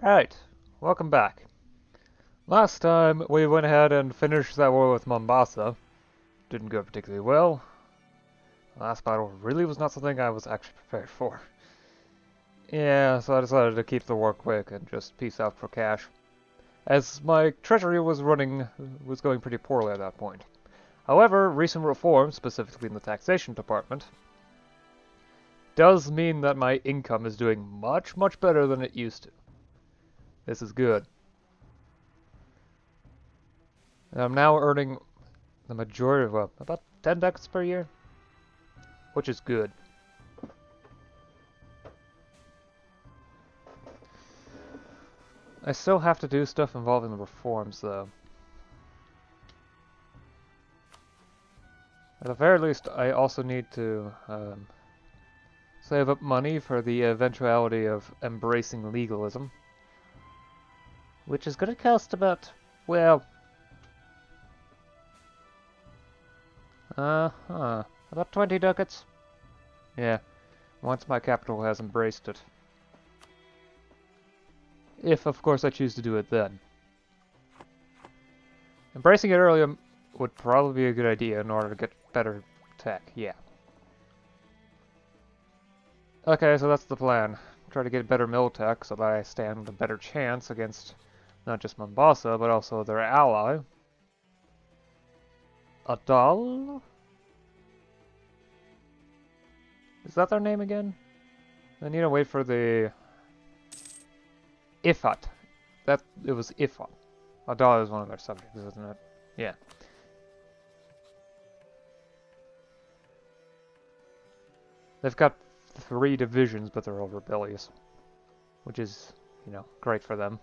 Right, welcome back. Last time we went ahead and finished that war with Mombasa. Didn't go particularly well. The last battle really was not something I was actually prepared for. Yeah, so I decided to keep the war quick and just peace out for cash. As my treasury was going pretty poorly at that point. However, recent reforms, specifically in the taxation department, does mean that my income is doing much, much better than it used to. This is good. And I'm now earning the majority of about 10 ducats per year, which is good. I still have to do stuff involving the reforms, though. At the very least, I also need to save up money for the eventuality of embracing legalism, which is going to cost about, well, about 20 ducats. Yeah, once my capital has embraced it. If, of course, I choose to do it then. Embracing it earlier would probably be a good idea in order to get better tech, yeah. Okay, so that's the plan. Try to get better mill tech so that I stand a better chance against not just Mombasa, but also their ally. Adal? Is that their name again? I need to wait for the... Ifat. It was Ifat. Adal is one of their subjects, isn't it? Yeah. They've got 3 divisions, but they're all rebellious. Which is, great for them.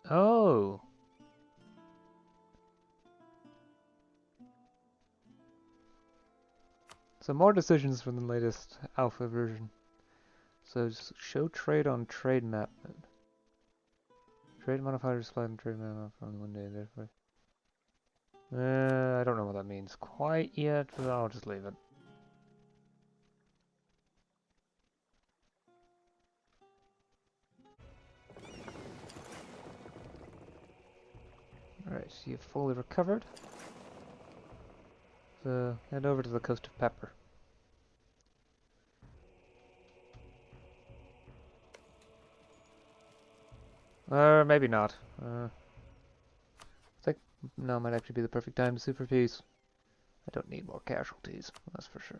Oh! So more decisions from the latest alpha version. So just show trade on trade map. Trade modifier displayed on trade map on one day, therefore. I don't know what that means quite yet, but I'll just leave it. Alright, so you've fully recovered. So head over to the coast of Pepper. Or maybe not. I think now might actually be the perfect time to sue for peace. I don't need more casualties, that's for sure.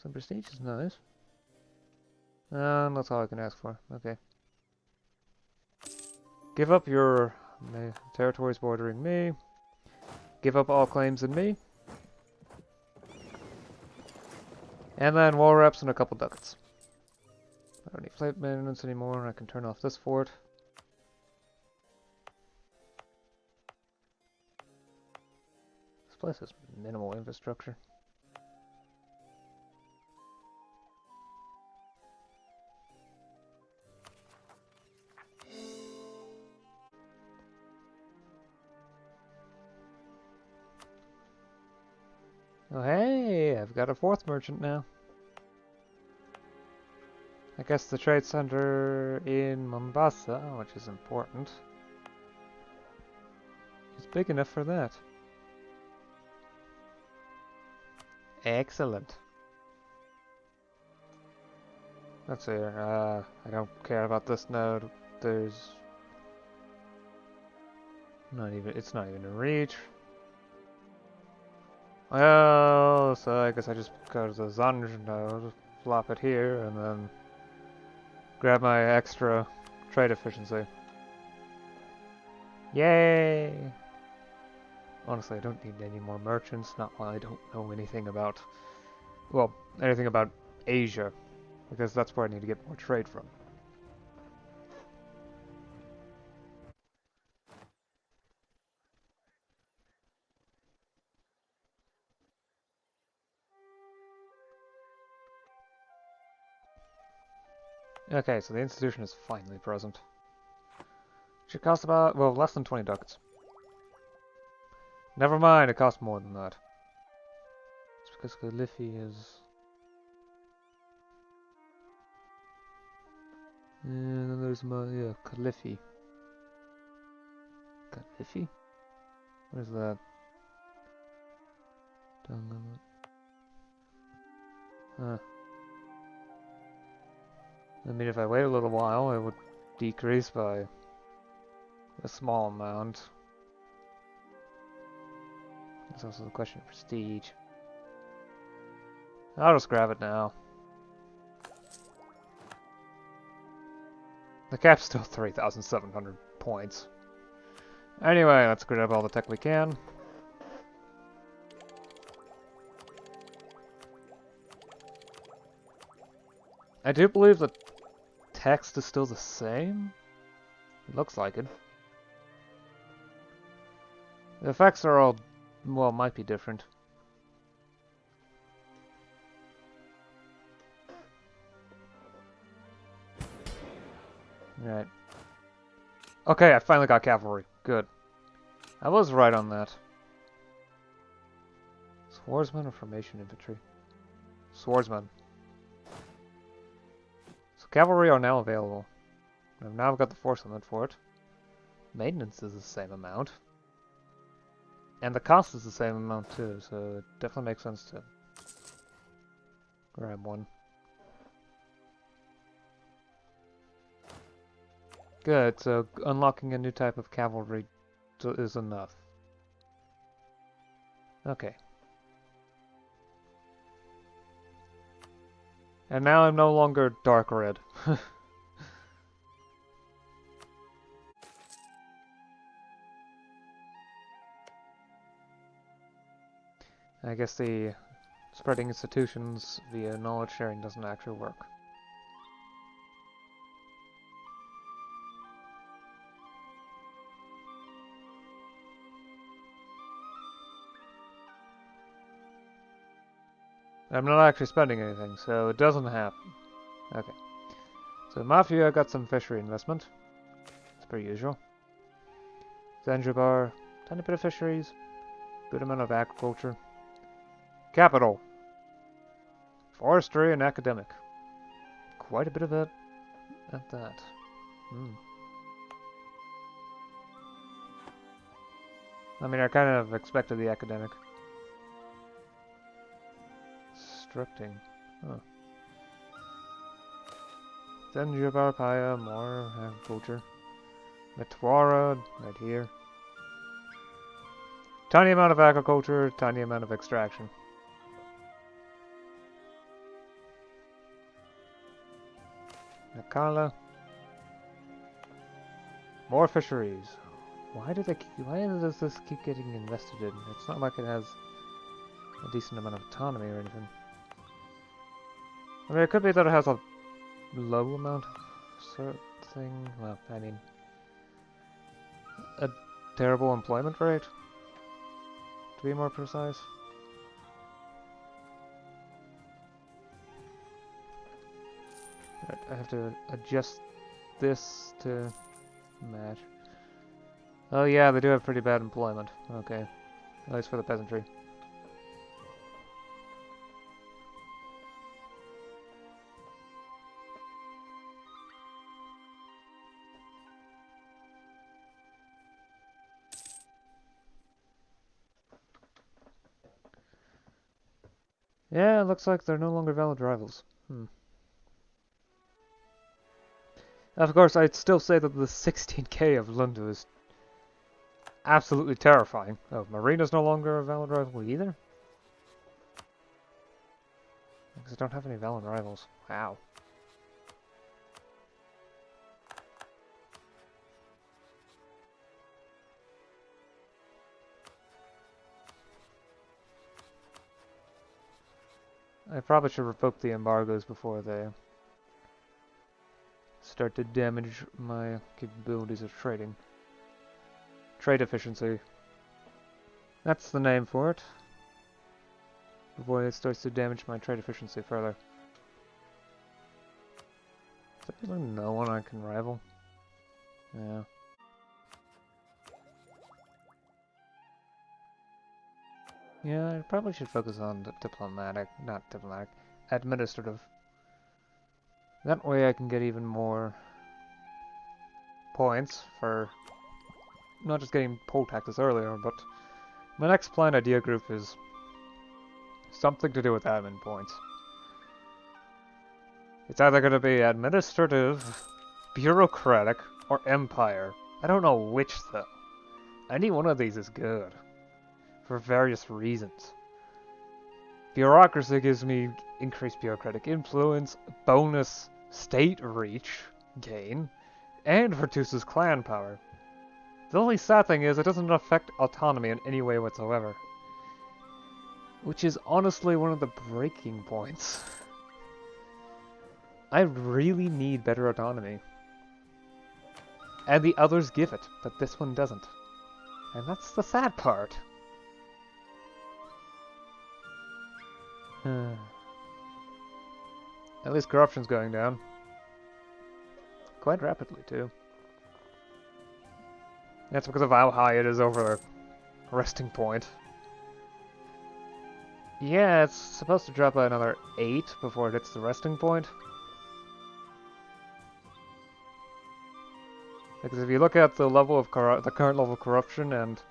Some prestige is nice. That's all I can ask for. Okay. Give up your territories bordering me. Give up all claims in me. And then wall reps and a couple ducats. I don't need flight maintenance anymore. I can turn off this fort. This place has minimal infrastructure. Oh hey, I've got a 4th merchant now. I guess the trade center in Mombasa, which is important, is big enough for that. Excellent. Let's see here. I don't care about this node. There's it's not even in reach. Well, so I guess I just go to the Zanj node, flop it here, and then grab my extra trade efficiency. Yay! Honestly, I don't need any more merchants, not while I don't know anything about, well, anything about Asia, because that's where I need to get more trade from. Okay, so the institution is finally present. Should cost about, well, less than 20 ducats. Never mind, it costs more than that. It's because Galifi is... And then there's my, yeah, Califi. Califi? What is that? Huh. I mean, if I wait a little while, it would decrease by a small amount. There's also the question of prestige. I'll just grab it now. The cap's still 3,700 points. Anyway, let's grab all the tech we can. I do believe the text is still the same. It looks like it. The effects are all, well, might be different. Right. Okay, I finally got cavalry. Good. I was right on that. Swordsman or formation infantry? Swordsman. So cavalry are now available. I've now got the force limit for it. Maintenance is the same amount. And the cost is the same amount too, so it definitely makes sense to grab one. Good, so unlocking a new type of cavalry is enough. Okay. And now I'm no longer dark red. I guess the spreading institutions via knowledge sharing doesn't actually work. I'm not actually spending anything, so it doesn't happen. Okay. So Mafia got some fishery investment. As per usual. Zanzibar, tiny bit of fisheries. Good amount of agriculture. Capital. Forestry and academic. Quite a bit of it at that. I mean, I kind of expected the academic. Instructing. Huh. Zanzibar, Paya, more agriculture. Metwara, right here. Tiny amount of agriculture, tiny amount of extraction. Nakala. More fisheries. Why does this keep getting invested in? It's not like it has a decent amount of autonomy or anything. I mean, it could be that it has a low amount of certain thing. Well, I mean, a terrible employment rate, to be more precise. Right, I have to adjust this to match. Oh yeah, they do have pretty bad employment. Okay, at least for the peasantry. Yeah, it looks like they're no longer valid rivals. Of course, I'd still say that the 16k of Lundu is absolutely terrifying. Oh, Marina's no longer a valid rival either? Because I don't have any valid rivals. Wow. I probably should revoke the embargoes before they start to damage my capabilities of trading. Trade efficiency. That's the name for it. Before it starts to damage my trade efficiency further. Is there really no one I can rival? Yeah. Yeah, I probably should focus on the not diplomatic, administrative. That way I can get even more points for not just getting poll taxes earlier, but my next planned idea group is something to do with admin points. It's either going to be administrative, bureaucratic, or empire. I don't know which though. Any one of these is good. For various reasons. Bureaucracy gives me increased bureaucratic influence, bonus state reach gain, and reduces clan power. The only sad thing is it doesn't affect autonomy in any way whatsoever. Which is honestly one of the breaking points. I really need better autonomy. And the others give it, but this one doesn't. And that's the sad part. At least corruption's going down. Quite rapidly, too. That's because of how high it is over the resting point. Yeah, it's supposed to drop by another 8 before it hits the resting point. Because if you look at the level of the current level of corruption and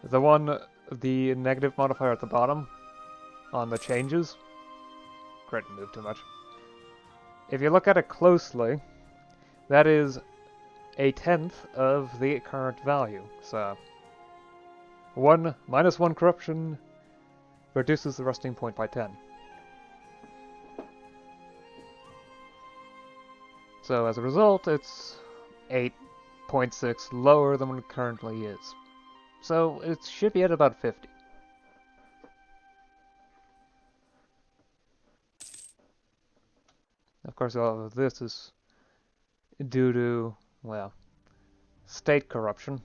the negative modifier at the bottom on the changes, great, move too much. If you look at it closely, that is a tenth of the current value. So, minus 1 corruption reduces the resting point by 10. So as a result, it's 8.6 lower than what it currently is. So it should be at about 50. Of course, all of this is due to, well, state corruption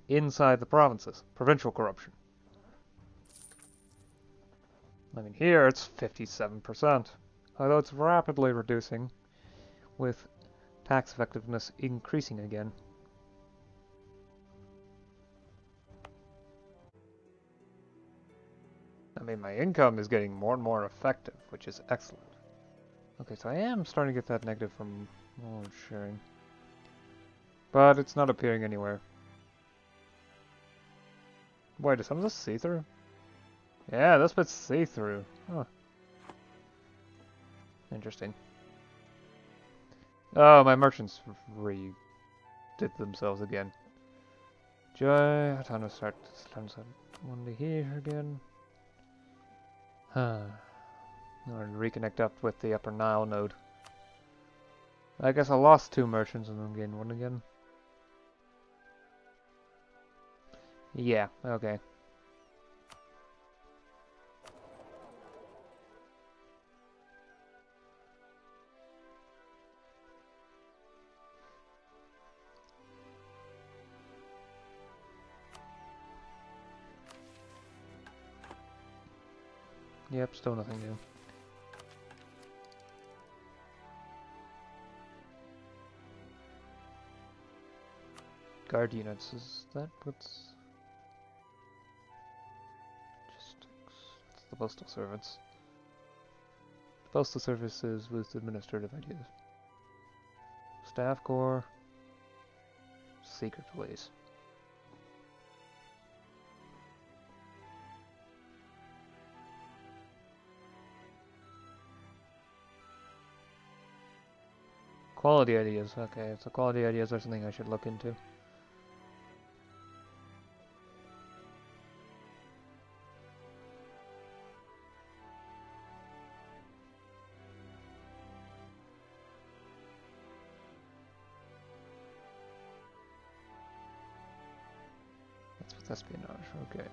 inside the provinces, provincial corruption. I mean, here it's 57%, although it's rapidly reducing with tax effectiveness increasing again. I mean, my income is getting more and more effective, which is excellent. Okay, so I am starting to get that negative from sharing. But it's not appearing anywhere. Wait, does some of this see through? Yeah, this bit's see through. Huh. Interesting. Oh, my merchants redid themselves again. Joy, time to start one to here again. Huh. I'm gonna reconnect up with the Upper Nile node. I guess I lost 2 merchants and then gained 1 again. Yeah, okay. Yep, still nothing new. Guard units, is that what's... It's the postal servants. The postal services with administrative ideas. Staff corps. Secret police. Quality ideas, okay, so quality ideas are something I should look into. espionage, okay.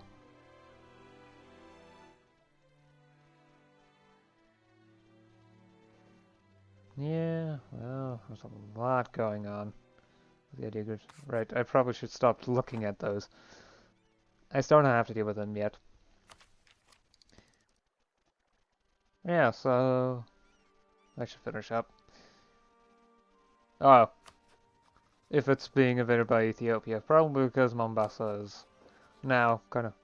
Yeah, well, there's a lot going on. The idea goes, right, I probably should stop looking at those. I still don't have to deal with them yet. Yeah, so I should finish up. Oh, if it's being invaded by Ethiopia, probably because Mombasa is now kind of...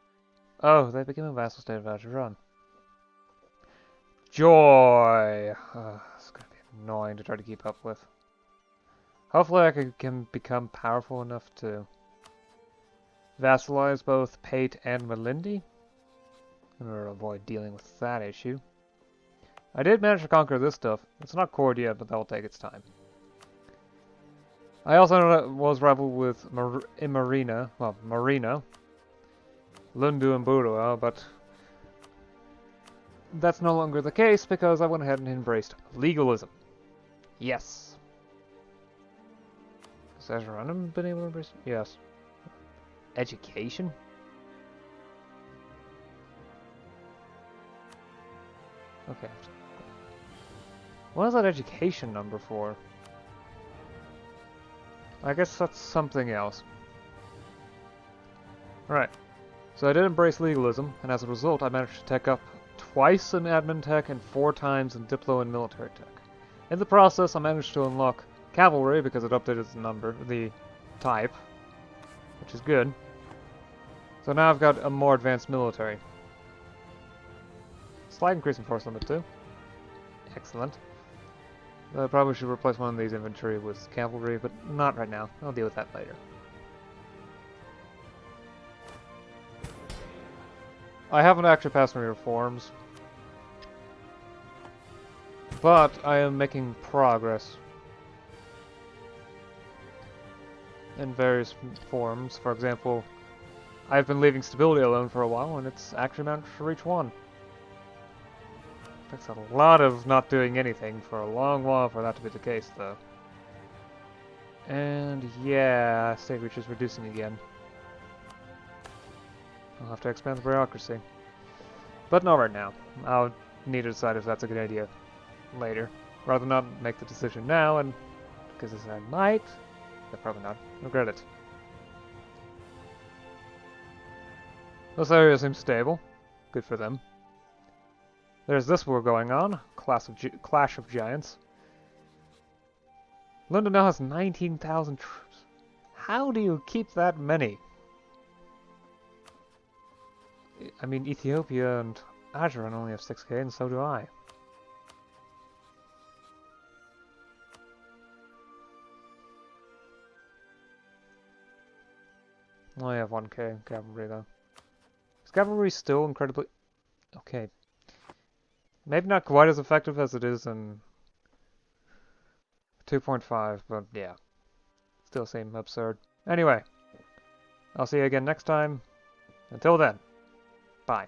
Oh, they became a vassal state of Azerbaijan. Joy! It's gonna be annoying to try to keep up with. Hopefully I can become powerful enough to vassalize both Pate and Malindi in order to avoid dealing with that issue. I did manage to conquer this stuff. It's not cored yet, but that will take its time. I also was rival with Marina, Lundu and Burua, but that's no longer the case because I went ahead and embraced legalism. Yes. Has Azeranum been able to embrace? Yes. Education? Okay. What is that education number for? I guess that's something else. Right. So I did embrace legalism, and as a result I managed to tech up twice in admin tech and 4 times in diplo and military tech. In the process I managed to unlock cavalry because it updated the type, which is good. So now I've got a more advanced military. Slight increase in force limit too. Excellent. I probably should replace one of these infantry with cavalry, but not right now. I'll deal with that later. I haven't actually passed any reforms, but I am making progress in various forms. For example, I've been leaving stability alone for a while, and it's actually managed to reach 1. Takes a lot of not doing anything for a long while for that to be the case, though. And yeah, state reach is reducing again. I'll have to expand the bureaucracy. But not right now. I'll need to decide if that's a good idea later. Rather not make the decision now, and because I might, but probably not, regret it. This area seems stable. Good for them. There's this war going on. Clash of Giants. London now has 19,000 troops. How do you keep that many? I mean, Ethiopia and Azeran only have 6k, and so do I. I only have 1k cavalry, though. Is cavalry still incredibly... Okay. Maybe not quite as effective as it is in 2.5, but yeah. Still seem absurd. Anyway, I'll see you again next time. Until then, bye.